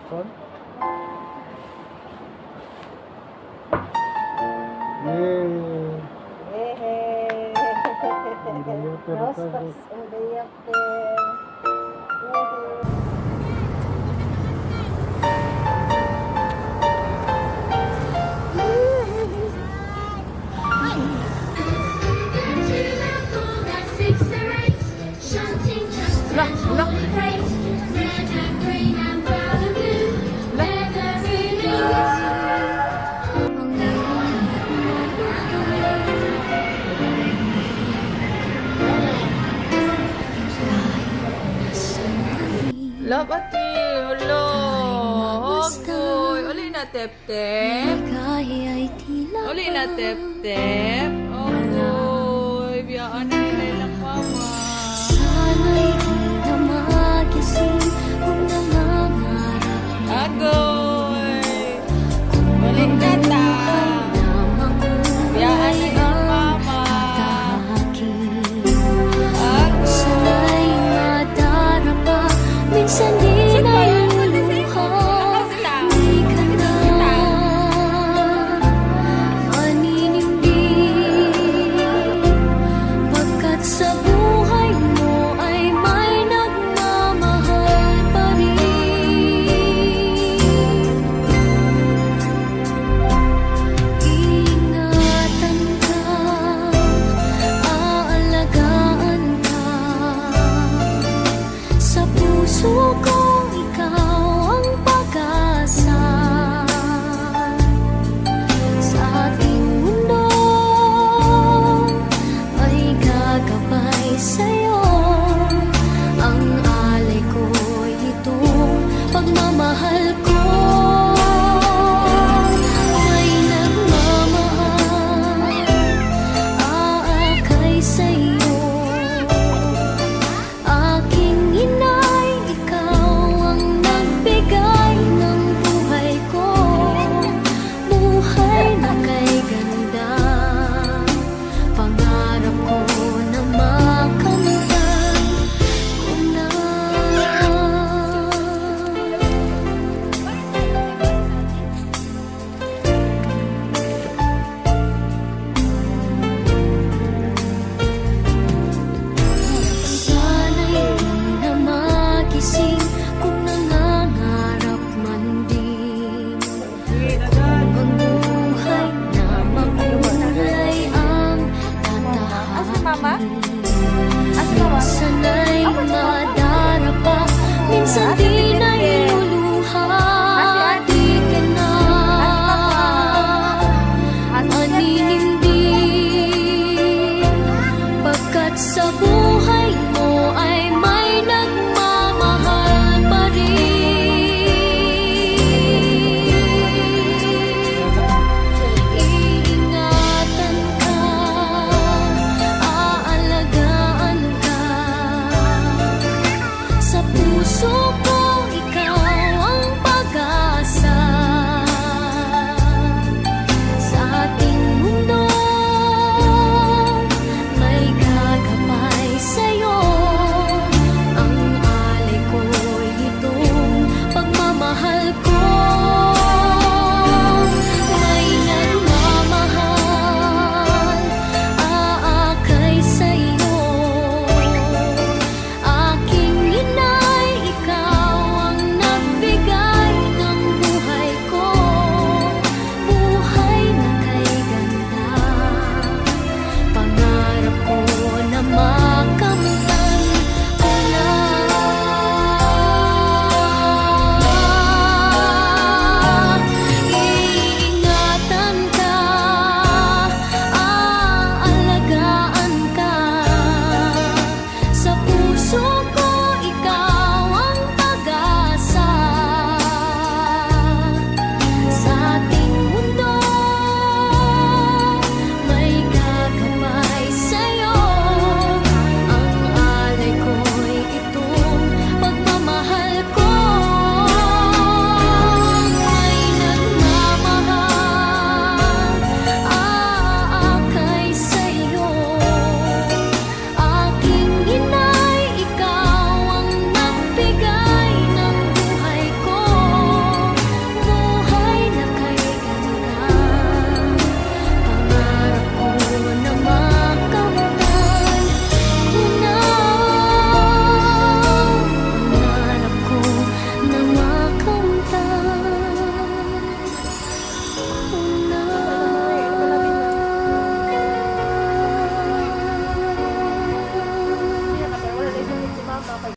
Son? Yay! Yay! Rostas Udayapte. Love ati, hello. Ogoy, uli na tep-tep. Uli na tep-tep. Ogoy, biyaan na nila ilang mama. Sana'y di na magising kung nangangarap Agoy, uli na ta. Biyaan na ilang mama. Agoy. sana'y madarapa minsan di na luluha di ka na maninindig pagkat sa buhay mo ay may nagmamahal pa rin. Ingatan ka, aalagaan ka, sa puso ko ikaw ang pag-asa. Sa ating mundo ay gagabay sa'yo. Ang alay ko itong pagmamahal ko.